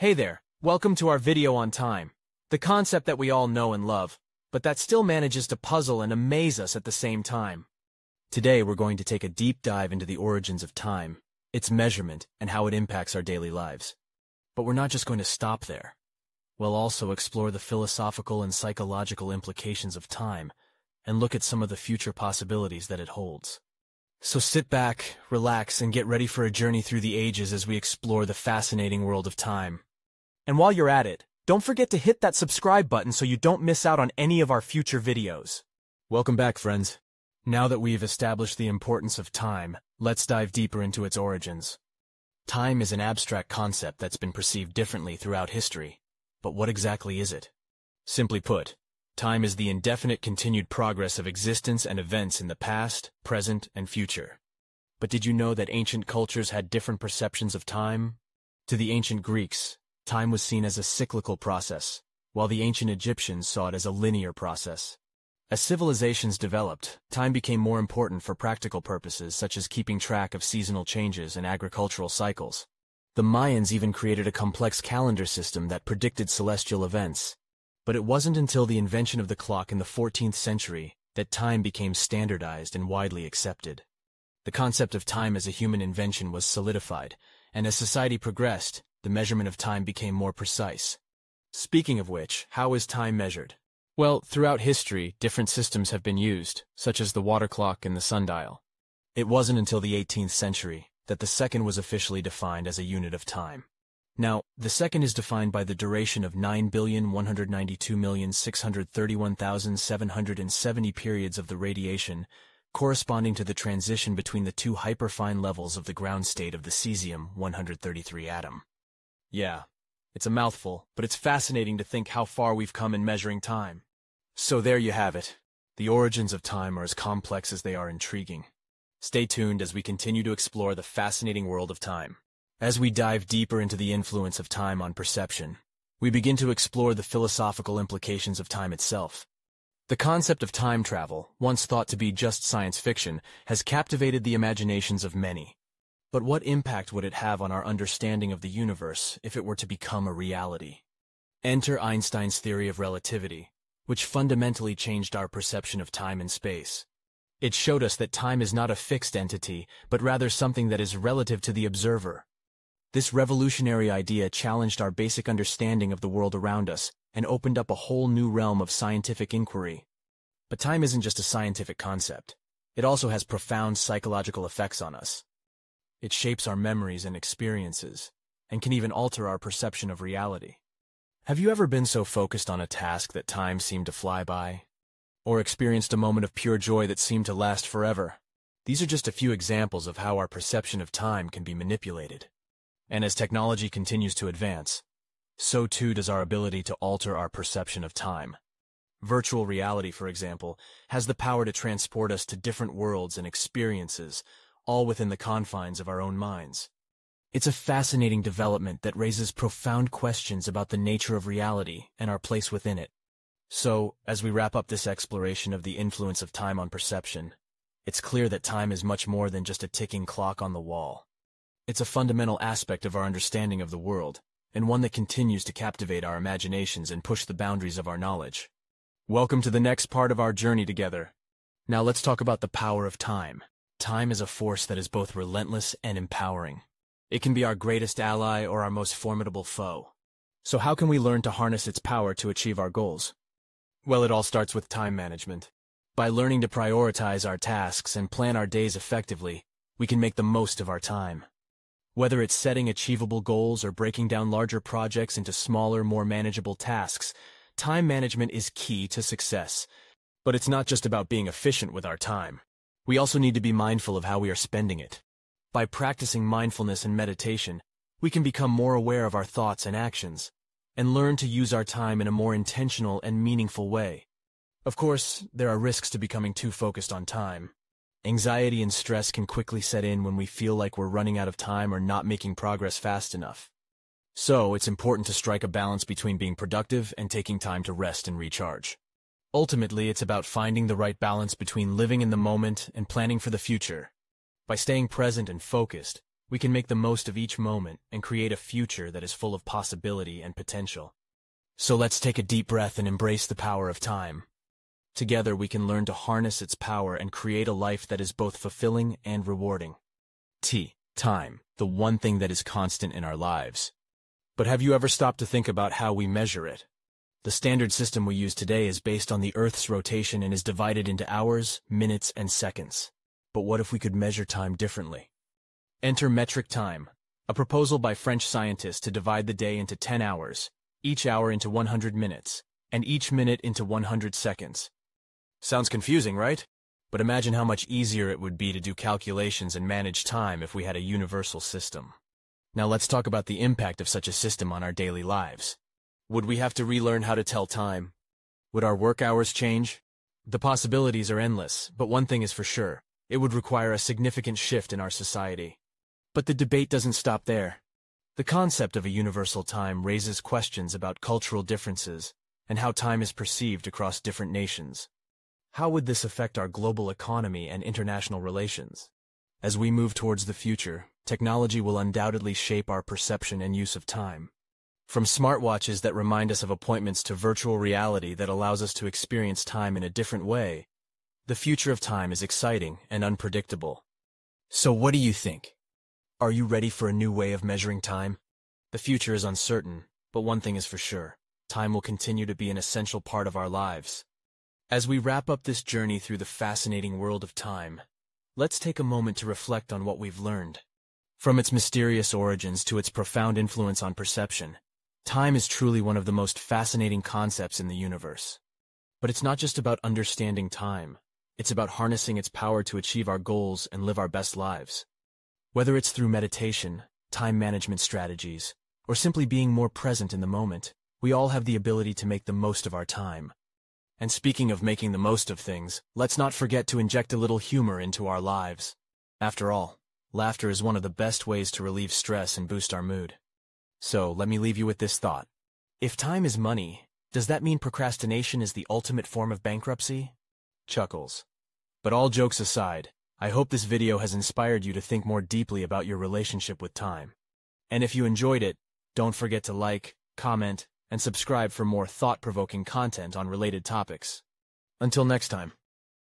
Hey there, welcome to our video on time, the concept that we all know and love, but that still manages to puzzle and amaze us at the same time. Today we're going to take a deep dive into the origins of time, its measurement, and how it impacts our daily lives. But we're not just going to stop there. We'll also explore the philosophical and psychological implications of time, and look at some of the future possibilities that it holds. So sit back, relax, and get ready for a journey through the ages as we explore the fascinating world of time. And while you're at it, don't forget to hit that subscribe button so you don't miss out on any of our future videos. Welcome back, friends. Now that we've established the importance of time, let's dive deeper into its origins. Time is an abstract concept that's been perceived differently throughout history. But what exactly is it? Simply put, time is the indefinite continued progress of existence and events in the past, present, and future. But did you know that ancient cultures had different perceptions of time? To the ancient Greeks, time was seen as a cyclical process, while the ancient Egyptians saw it as a linear process. As civilizations developed, time became more important for practical purposes such as keeping track of seasonal changes and agricultural cycles. The Mayans even created a complex calendar system that predicted celestial events. But it wasn't until the invention of the clock in the 14th century that time became standardized and widely accepted. The concept of time as a human invention was solidified, and as society progressed, the measurement of time became more precise. Speaking of which, how is time measured? Well, throughout history, different systems have been used, such as the water clock and the sundial. It wasn't until the 18th century that the second was officially defined as a unit of time. Now, the second is defined by the duration of 9,192,631,770 periods of the radiation, corresponding to the transition between the two hyperfine levels of the ground state of the cesium-133 atom. Yeah, it's a mouthful, but it's fascinating to think how far we've come in measuring time. So there you have it. The origins of time are as complex as they are intriguing. Stay tuned as we continue to explore the fascinating world of time. As we dive deeper into the influence of time on perception, we begin to explore the philosophical implications of time itself. The concept of time travel, once thought to be just science fiction, has captivated the imaginations of many. But what impact would it have on our understanding of the universe if it were to become a reality? Enter Einstein's theory of relativity, which fundamentally changed our perception of time and space. It showed us that time is not a fixed entity, but rather something that is relative to the observer. This revolutionary idea challenged our basic understanding of the world around us and opened up a whole new realm of scientific inquiry. But time isn't just a scientific concept. It also has profound psychological effects on us. It shapes our memories and experiences, and can even alter our perception of reality. Have you ever been so focused on a task that time seemed to fly by? Or experienced a moment of pure joy that seemed to last forever? These are just a few examples of how our perception of time can be manipulated. And as technology continues to advance, so too does our ability to alter our perception of time. Virtual reality, for example, has the power to transport us to different worlds and experiences, all within the confines of our own minds. It's a fascinating development that raises profound questions about the nature of reality and our place within it. So, as we wrap up this exploration of the influence of time on perception, it's clear that time is much more than just a ticking clock on the wall. It's a fundamental aspect of our understanding of the world, and one that continues to captivate our imaginations and push the boundaries of our knowledge. Welcome to the next part of our journey together. Now let's talk about the power of time. Time is a force that is both relentless and empowering. It can be our greatest ally or our most formidable foe. So how can we learn to harness its power to achieve our goals? Well, it all starts with time management. By learning to prioritize our tasks and plan our days effectively, we can make the most of our time. Whether it's setting achievable goals or breaking down larger projects into smaller, more manageable tasks, time management is key to success. But it's not just about being efficient with our time. We also need to be mindful of how we are spending it. By practicing mindfulness and meditation, we can become more aware of our thoughts and actions, and learn to use our time in a more intentional and meaningful way. Of course, there are risks to becoming too focused on time. Anxiety and stress can quickly set in when we feel like we're running out of time or not making progress fast enough. So, it's important to strike a balance between being productive and taking time to rest and recharge. Ultimately, it's about finding the right balance between living in the moment and planning for the future. By staying present and focused, we can make the most of each moment and create a future that is full of possibility and potential. So let's take a deep breath and embrace the power of time. Together we can learn to harness its power and create a life that is both fulfilling and rewarding. Time, the one thing that is constant in our lives. But have you ever stopped to think about how we measure it? The standard system we use today is based on the Earth's rotation and is divided into hours, minutes, and seconds. But what if we could measure time differently? Enter metric time, a proposal by French scientists to divide the day into 10 hours, each hour into 100 minutes, and each minute into 100 seconds. Sounds confusing, right? But imagine how much easier it would be to do calculations and manage time if we had a universal system. Now let's talk about the impact of such a system on our daily lives. Would we have to relearn how to tell time? Would our work hours change? The possibilities are endless, but one thing is for sure. It would require a significant shift in our society. But the debate doesn't stop there. The concept of a universal time raises questions about cultural differences and how time is perceived across different nations. How would this affect our global economy and international relations? As we move towards the future, technology will undoubtedly shape our perception and use of time. From smartwatches that remind us of appointments to virtual reality that allows us to experience time in a different way, the future of time is exciting and unpredictable. So what do you think? Are you ready for a new way of measuring time? The future is uncertain, but one thing is for sure. Time will continue to be an essential part of our lives. As we wrap up this journey through the fascinating world of time, let's take a moment to reflect on what we've learned. From its mysterious origins to its profound influence on perception, time is truly one of the most fascinating concepts in the universe. But it's not just about understanding time. It's about harnessing its power to achieve our goals and live our best lives. Whether it's through meditation, time management strategies, or simply being more present in the moment, we all have the ability to make the most of our time. And speaking of making the most of things, let's not forget to inject a little humor into our lives. After all, laughter is one of the best ways to relieve stress and boost our mood. So, let me leave you with this thought. If time is money, does that mean procrastination is the ultimate form of bankruptcy? Chuckles. But all jokes aside, I hope this video has inspired you to think more deeply about your relationship with time. And if you enjoyed it, don't forget to like, comment, and subscribe for more thought-provoking content on related topics. Until next time.